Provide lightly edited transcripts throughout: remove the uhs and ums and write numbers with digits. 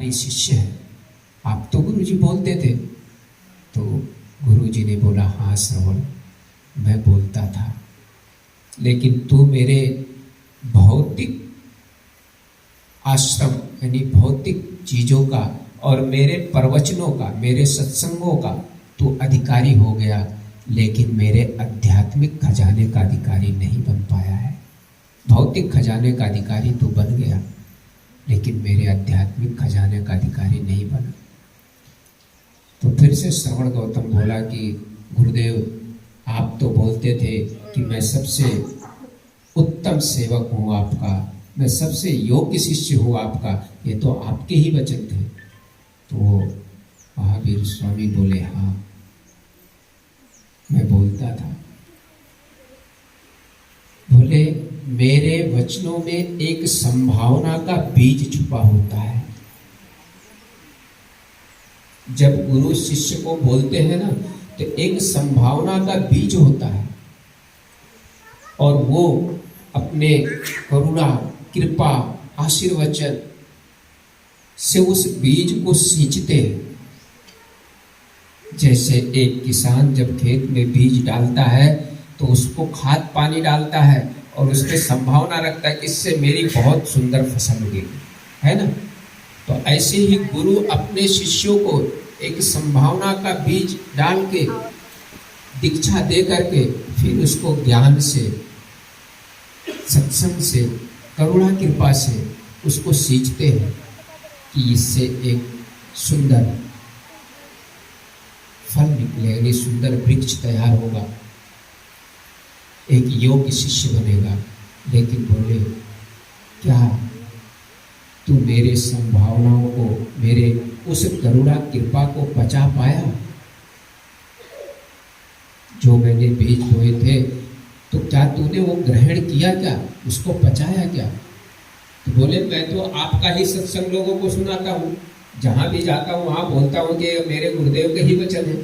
अधिकारी शिष्य है। आप तो गुरुजी बोलते थे। तो गुरुजी ने बोला, हाँ श्रवण, मैं बोलता था, लेकिन तू मेरे भौतिक आश्रम यानी भौतिक चीजों का और मेरे प्रवचनों का, मेरे सत्संगों का तू अधिकारी हो गया, लेकिन मेरे आध्यात्मिक खजाने का अधिकारी नहीं बन पाया है। भौतिक खजाने का अधिकारी तो बन गया, लेकिन मेरे आध्यात्मिक खजाने का अधिकारी नहीं बना। तो फिर से श्रवण गौतम बोला कि गुरुदेव, आप तो बोलते थे कि मैं सबसे उत्तम सेवक हूँ आपका, मैं सबसे योग्य शिष्य हूँ आपका, ये तो आपके ही वचन थे। तो महावीर स्वामी बोले, हाँ मैं बोलता था। बोले, मेरे वचनों में एक संभावना का बीज छुपा होता है। जब गुरु शिष्य को बोलते हैं ना, तो एक संभावना का बीज होता है, और वो अपने करुणा, कृपा, आशीर्वचन से उस बीज को सींचते हैं। जैसे एक किसान जब खेत में बीज डालता है तो उसको खाद पानी डालता है और उसमें संभावना रखता है कि इससे मेरी बहुत सुंदर फसल होगी, है ना। तो ऐसे ही गुरु अपने शिष्यों को एक संभावना का बीज डाल के, दीक्षा दे करके, फिर उसको ज्ञान से, सत्संग से, करुणा कृपा से उसको सींचते हैं कि इससे एक सुंदर फल निकले, यानी सुंदर वृक्ष तैयार होगा, एक योग्य शिष्य बनेगा। लेकिन बोले, क्या तू मेरे संभावनाओं को, मेरे उस करुणा कृपा को बचा पाया? जो मैंने बीज बोए थे, तो क्या तूने वो ग्रहण किया क्या, उसको पचाया क्या? तो बोले, मैं तो आपका ही सत्संग लोगों को सुनाता हूँ, जहाँ भी जाता हूँ वहाँ बोलता हूँ कि मेरे गुरुदेव के ही वचन है।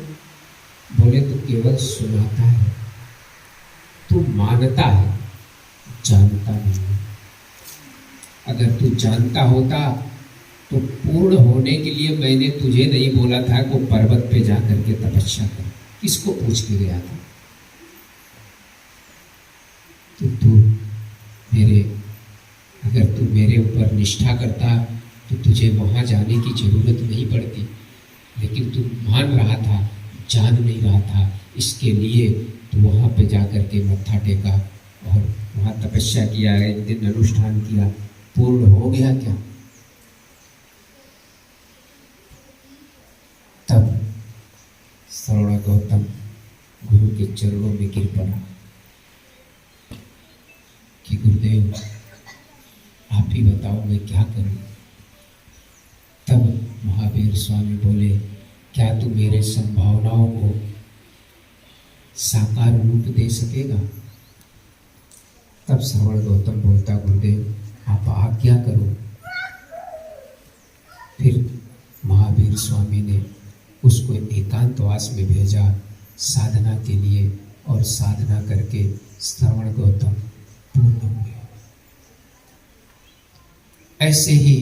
बोले, तू केवल सुनाता है, तू मानता है, जानता नहीं। अगर तू जानता होता तो पूर्ण होने के लिए मैंने तुझे नहीं बोला था को पर्वत पे जा करके तपस्या कर। किसको पूछ के गया था? तो तू मेरे, अगर तू मेरे ऊपर निष्ठा करता तो तुझे वहाँ जाने की जरूरत नहीं पड़ती, लेकिन तू मान रहा था, जान नहीं रहा था, इसके लिए तू वहाँ पे जा करके मत्था टेका और वहाँ तपस्या किया, एक दिन अनुष्ठान किया। पूर्ण हो गया क्या? तब श्रवण गौतम गुरु के चरणों में गिर पड़ा कि गुरुदेव आप ही बताओ मैं क्या करूं। तब महावीर स्वामी बोले, क्या तू मेरे संभावनाओं को साकार रूप दे सकेगा? तब श्रवण गौतम बोलता, गुरुदेव आप आज्ञा करो। फिर महावीर स्वामी ने उसको एकांतवास में भेजा साधना के लिए, और साधना करके श्रवण गौतम पूर्ण हो गया। ऐसे ही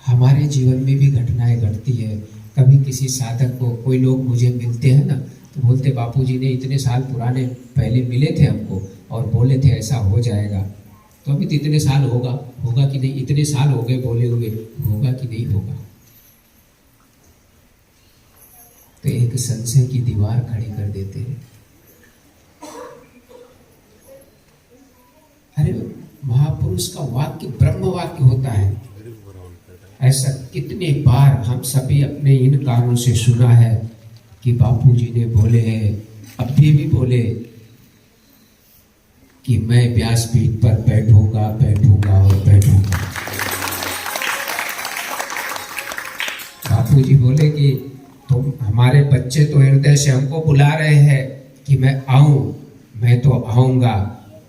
हमारे जीवन में भी घटनाएं घटती है। कभी किसी साधक को, कोई लोग मुझे मिलते हैं ना, तो बोलते, बापूजी ने इतने साल पुराने पहले मिले थे हमको और बोले थे ऐसा हो जाएगा। तो अभी तो इतने साल होगा कि नहीं, इतने साल हो गए बोले हुए, होगा कि नहीं होगा? तो एक संशय की दीवार खड़ी कर देते हैं। अरे महापुरुष का वाक्य ब्रह्म वाक्य होता है। ऐसा कितने बार हम सभी अपने इन कानों से सुना है कि बापूजी ने बोले हैं, अभी भी बोले कि मैं व्यासपीठ पर बैठूंगा और बैठूंगा। बापूजी बोले कि तुम हमारे बच्चे तो हृदय से हमको बुला रहे हैं कि मैं आऊं, मैं तो आऊंगा,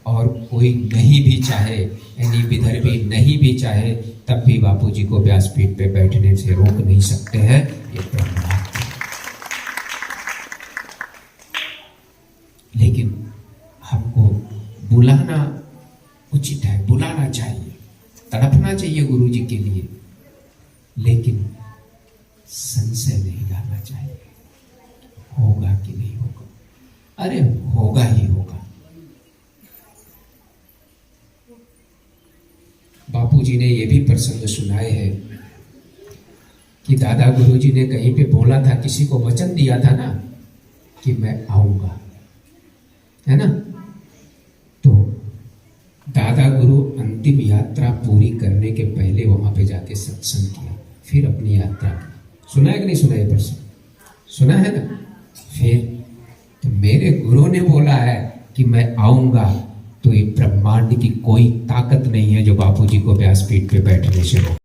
और कोई नहीं भी चाहे, यानी विदर्भी नहीं भी चाहे, तब भी बापूजी को व्यासपीठ पे बैठने से रोक नहीं सकते हैं। ये ब्रह्म है। लेकिन हमको बुलाना उचित है, बुलाना चाहिए, तड़पना चाहिए गुरु जी के लिए, लेकिन संशय नहीं लाना चाहिए, होगा कि नहीं होगा, अरे होगा ही होगा। बापूजी ने ये भी प्रसंग सुनाए हैं कि दादा गुरुजी ने कहीं पे बोला था, किसी को वचन दिया था ना कि मैं आऊंगा, है ना। तो दादा गुरु अंतिम यात्रा पूरी करने के पहले वहां पे जाके सत्संग किया, फिर अपनी यात्रा की। सुना है कि नहीं सुना ये प्रश्न? सुना है ना। फिर तो मेरे गुरु ने बोला है कि मैं आऊंगा, तो ये ब्रह्मांड की कोई ताकत नहीं है जो बापूजी को व्यासपीठ पे बैठने से रोके।